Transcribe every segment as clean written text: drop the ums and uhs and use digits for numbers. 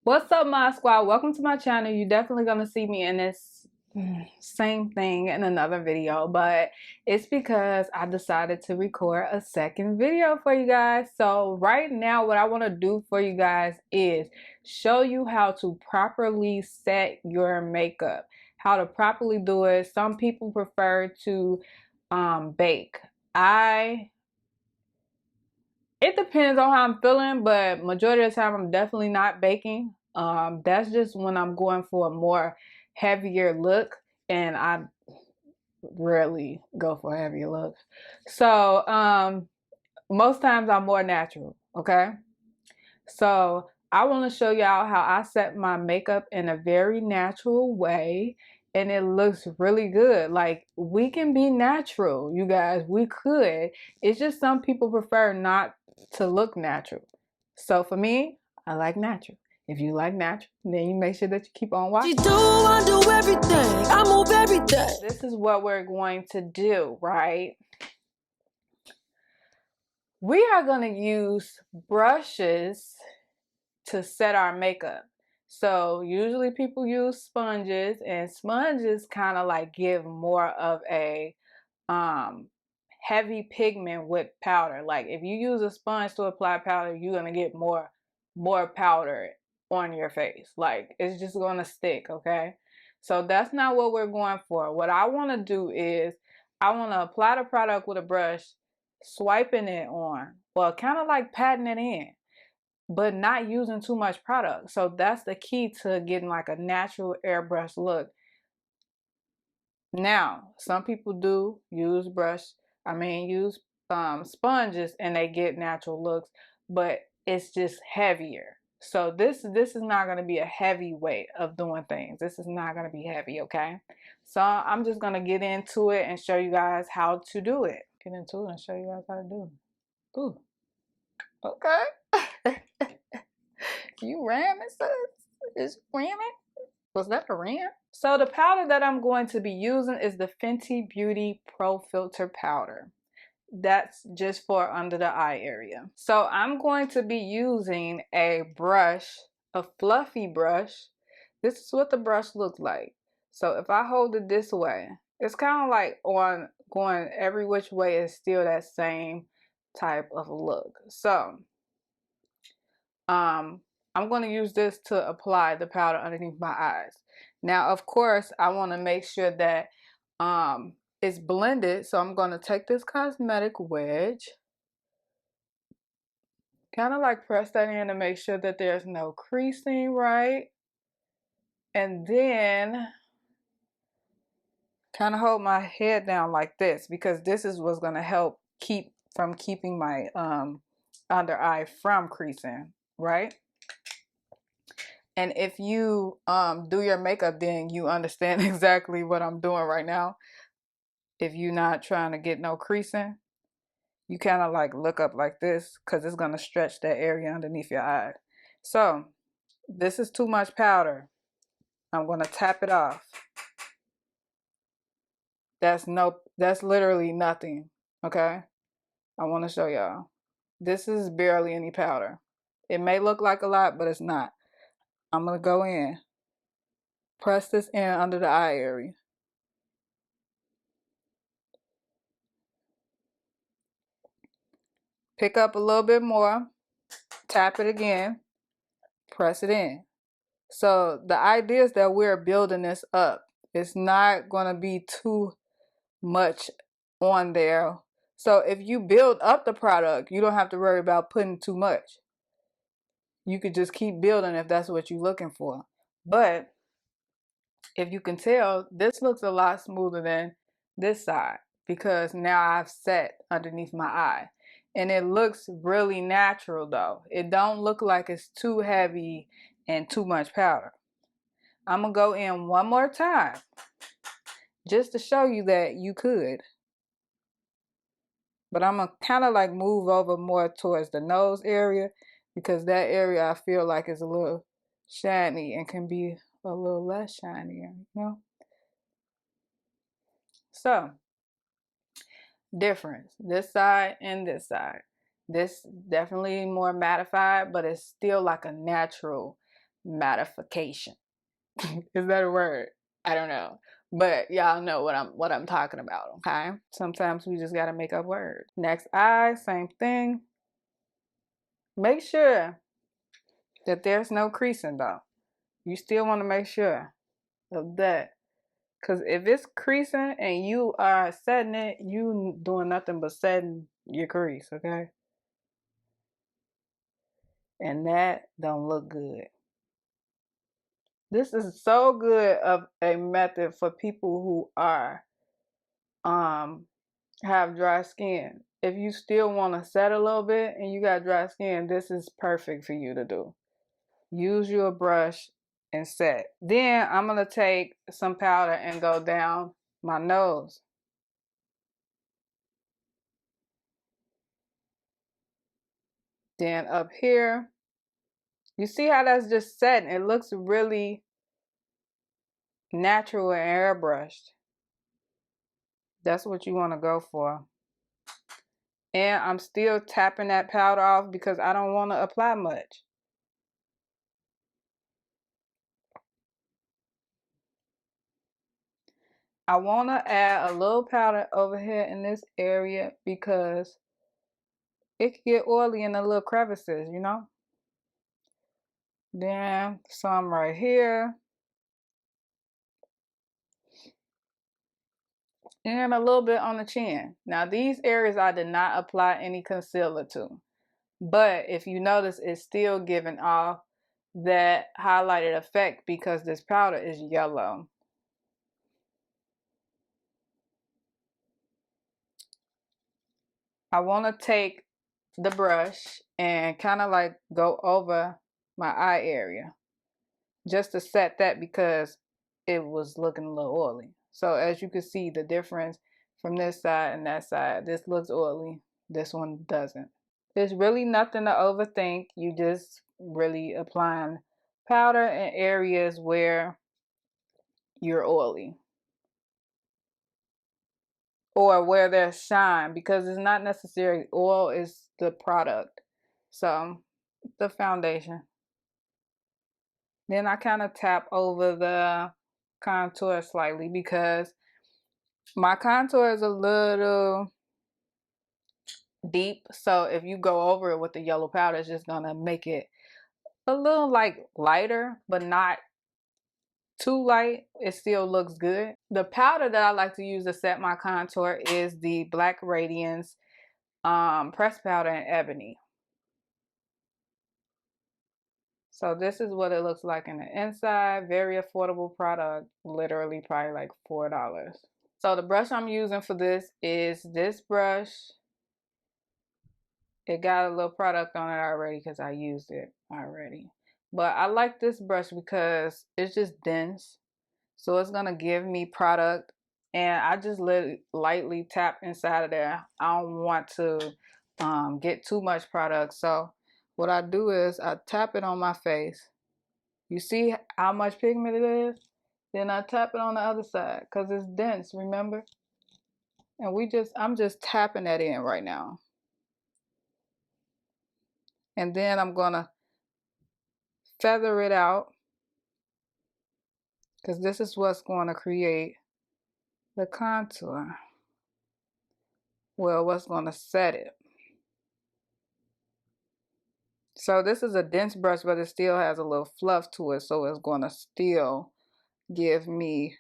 What's up, my squad? Welcome to my channel. You're definitely gonna see me in this same thing in another video, but it's because I decided to record a second video for you guys. So right now what I want to do for you guys is show you how to properly set your makeup, how to properly do it. Some people prefer to bake. It depends on how I'm feeling, but majority of the time I'm definitely not baking. That's just when I'm going for a more heavier look, and I rarely go for a heavier look. So most times I'm more natural, okay? So I want to show y'all how I set my makeup in a very natural way, and it looks really good. Like, we can be natural, you guys. We could. It's just some people prefer not to look natural. So for me, I like natural. If you like natural, then you make sure that you keep on watching. I do everything. I move everything. This is what we're going to do, right? We are going to use brushes to set our makeup. So usually people use sponges, and sponges kind of like give more of a heavy pigment with powder. Like if you use a sponge to apply powder, you're gonna get more powder on your face. Like it's just gonna stick, okay? So that's not what we're going for. What I want to do is I want to apply the product with a brush, swiping it on, well, kind of like patting it in, but not using too much product. So that's the key to getting like a natural airbrush look. Now, some people do use sponges, and they get natural looks, but it's just heavier. So this is not going to be a heavy way of doing things. This is not going to be heavy, okay? So I'm just going to get into it and show you guys how to do it. Get into it and show you guys how to do it. Ooh. Okay. You ramming, sis? Is ramming? Was that a ram? So the powder that I'm going to be using is the Fenty Beauty Profiltr powder. That's just for under the eye area. So I'm going to be using a brush, a fluffy brush. This is what the brush looks like. So if I hold it this way, it's kind of like on going every which way is still that same type of look. So I'm going to use this to apply the powder underneath my eyes. Now, of course, I want to make sure that it's blended. So I'm going to take this cosmetic wedge, kind of like press that in to make sure that there's no creasing, right? And then kind of hold my head down like this, because this is what's going to help keeping my under eye from creasing, right? And if you do your makeup, then you understand exactly what I'm doing right now. If you're not trying to get no creasing, you kind of like look up like this, because it's going to stretch that area underneath your eye. So this is too much powder. I'm going to tap it off. That's literally nothing, okay? I want to show y'all. This is barely any powder. It may look like a lot, but it's not. I'm going to go in. Press this in under the eye area. Pick up a little bit more. Tap it again. Press it in. So the idea is that we're building this up. It's not going to be too much on there. So if you build up the product, you don't have to worry about putting too much. You could just keep building if that's what you're looking for. But if you can tell, this looks a lot smoother than this side, because now I've set underneath my eye. And it looks really natural though. It don't look like it's too heavy and too much powder. I'm going to go in one more time just to show you that you could. But I'm going to kind of like move over more towards the nose area, because that area I feel like is a little shiny and can be a little less shiny, you know? So, difference, this side and this side. This definitely more mattified, but it's still like a natural mattification. Is that a word? I don't know. But y'all know what I'm talking about, okay? Sometimes we just gotta make up words. Next eye, same thing. Make sure that there's no creasing though. You still want to make sure of that. Because if it's creasing and you are setting it, you doing nothing but setting your crease, okay? And that don't look good. This is so good of a method for people who are have dry skin. If you still want to set a little bit and you got dry skin, this is perfect for you to do. Use your brush and set. Then I'm going to take some powder and go down my nose. Then up here, you see how that's just setting? It looks really natural and airbrushed. That's what you want to go for. And I'm still tapping that powder off because I don't want to apply much. I want to add a little powder over here in this area because it can get oily in the little crevices, you know? Then some right here. And a little bit on the chin. Now these areas I did not apply any concealer to. But if you notice, it's still giving off that highlighted effect because this powder is yellow. I want to take the brush and kind of like go over my eye area just to set that because it was looking a little oily. So as you can see the difference from this side and that side, this looks oily, this one doesn't. There's really nothing to overthink. You just really applying powder in areas where you're oily or where there's shine, because it's not necessarily oil, is the product. So the foundation. Then I kind of tap over the contour slightly because my contour is a little deep. So if you go over it with the yellow powder, it's just gonna make it a little like lighter, but not too light. It still looks good. The powder that I like to use to set my contour is the Black Radiance pressed powder in ebony. So this is what it looks like in the inside. Very affordable product, literally probably like $4. So the brush I'm using for this is this brush. It got a little product on it already because I used it already. But I like this brush because it's just dense. So it's gonna give me product, and I just lightly tap inside of there. I don't want to get too much product. So what I do is I tap it on my face. You see how much pigment it is? Then I tap it on the other side because it's dense, remember? And I'm just tapping that in right now. And then I'm gonna feather it out because this is what's going to create the contour. Well, what's going to set it. So this is a dense brush, but it still has a little fluff to it, so it's going to still give me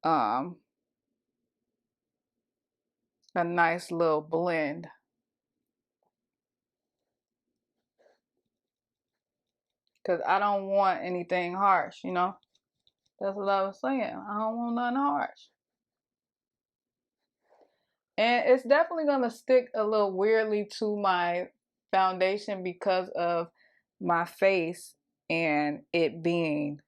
a nice little blend. Because I don't want anything harsh, you know? That's what I was saying. I don't want nothing harsh. And it's definitely going to stick a little weirdly to my foundation because of my face and it being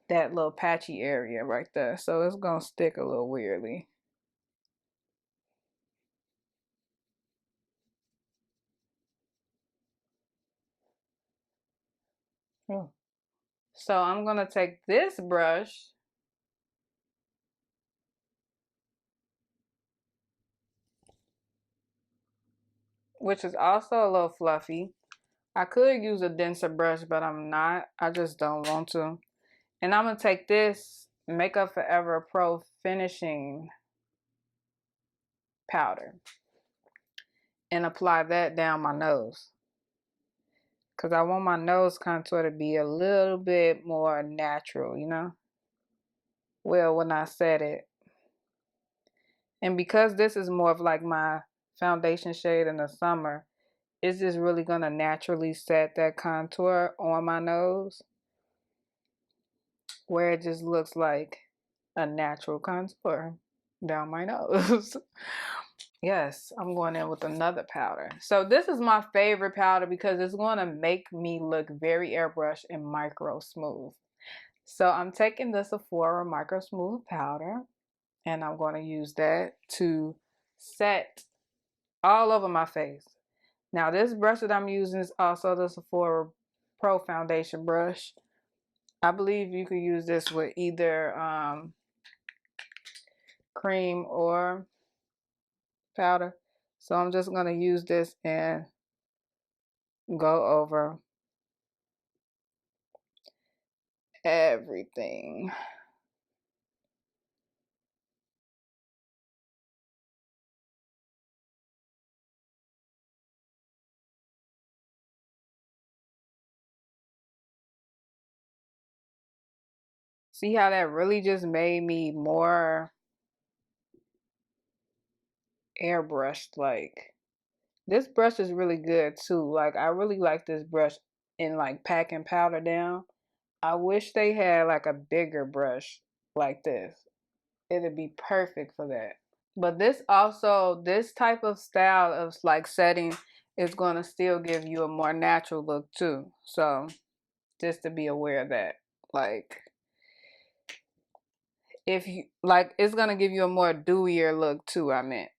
that little patchy area right there. So it's going to stick a little weirdly. Oh. So I'm going to take this brush, which is also a little fluffy. I could use a denser brush, but I'm not. I just don't want to. And I'm going to take this Makeup Forever Pro Finishing Powder and apply that down my nose. Because I want my nose contour to be a little bit more natural, you know? Well, when I set it. And because this is more of like my foundation shade in the summer, it's just really going to naturally set that contour on my nose, where it just looks like a natural contour down my nose. Yes, I'm going in with another powder. So this is my favorite powder because it's going to make me look very airbrush and micro smooth. So I'm taking the Sephora micro smooth powder and I'm going to use that to set all over my face. Now this brush that I'm using is also the Sephora Pro Foundation brush. I believe you could use this with either cream or powder. So I'm just going to use this and go over everything. See how that really just made me more airbrushed? Like, this brush is really good too. Like, I really like this brush in like packing powder down. I wish they had like a bigger brush like this. It'd be perfect for that. But this also, this type of style of like setting is going to still give you a more natural look too. So just to be aware of that. Like, if you like, it's going to give you a more dewier look too, I meant.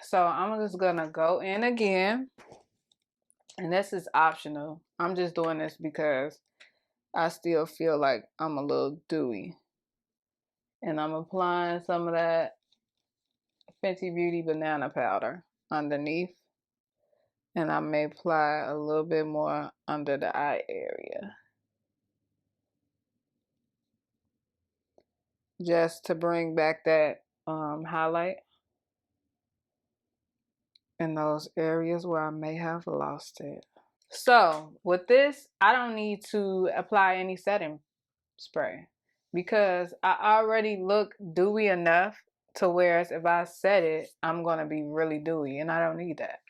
So I'm just going to go in again. And this is optional. I'm just doing this because I still feel like I'm a little dewy. And I'm applying some of that Fenty Beauty banana powder underneath. And I may apply a little bit more under the eye area. Just to bring back that highlight in those areas where I may have lost it. So with this, I don't need to apply any setting spray because I already look dewy enough to whereas if I set it, I'm going to be really dewy and I don't need that.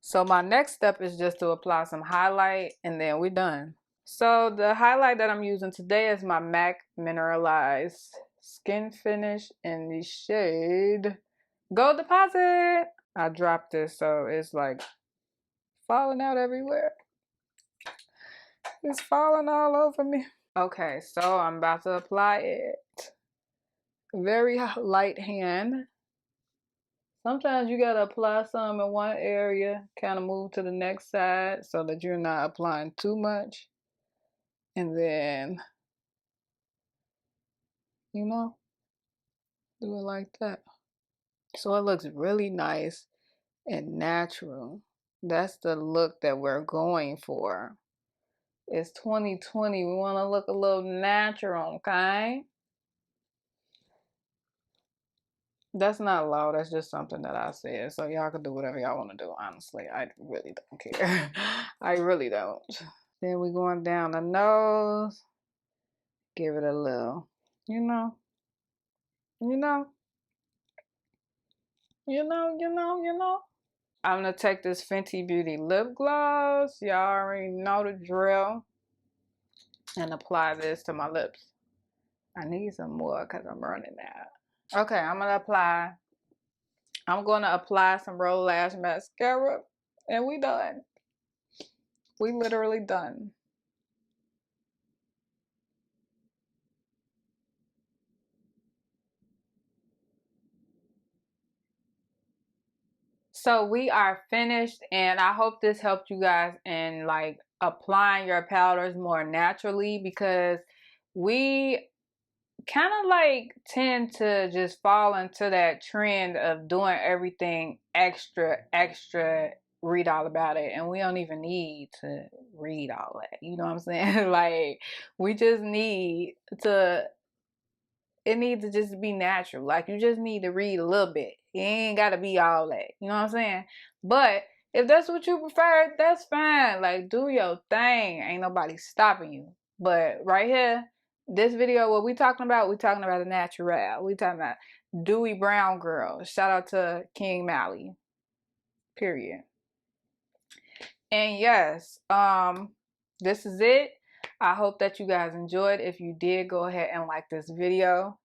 So my next step is just to apply some highlight and then we're done. So the highlight that I'm using today is my MAC Mineralized Skin Finish in the shade Gold Deposit. I dropped this so it's like falling out everywhere. It's falling all over me. Okay, so I'm about to apply it. Very light hand. Sometimes you gotta apply some in one area, kind of move to the next side so that you're not applying too much. And then, you know, do it like that. So it looks really nice and natural. That's the look that we're going for. It's 2020. We want to look a little natural, okay? That's not low. That's just something that I said. So y'all can do whatever y'all want to do, honestly. I really don't care. I really don't. Then we're going down the nose. Give it a little, you know, you know, you know, you know, you know. I'm going to take this Fenty Beauty lip gloss. Y'all already know the drill. And apply this to my lips. I need some more because I'm running out. Okay, I'm going to apply some Roll Lash Mascara. And we done. We literally done. So we are finished and I hope this helped you guys in like applying your powders more naturally because we kind of like tend to just fall into that trend of doing everything extra read all about it, and we don't even need to read all that. You know what I'm saying? Like, we just need to, it needs to just be natural. Like, you just need to read a little bit. It ain't gotta be all that. You know what I'm saying? But if that's what you prefer, that's fine. Like, do your thing. Ain't nobody stopping you. But right here, this video, what we talking about a natural. We talking about dewy brown girl. Shout out to King Mally. Period. And yes, this is it. I hope that you guys enjoyed. If you did, go ahead and like this video.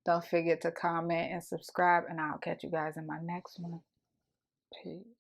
Don't forget to comment and subscribe, and I'll catch you guys in my next one. Peace.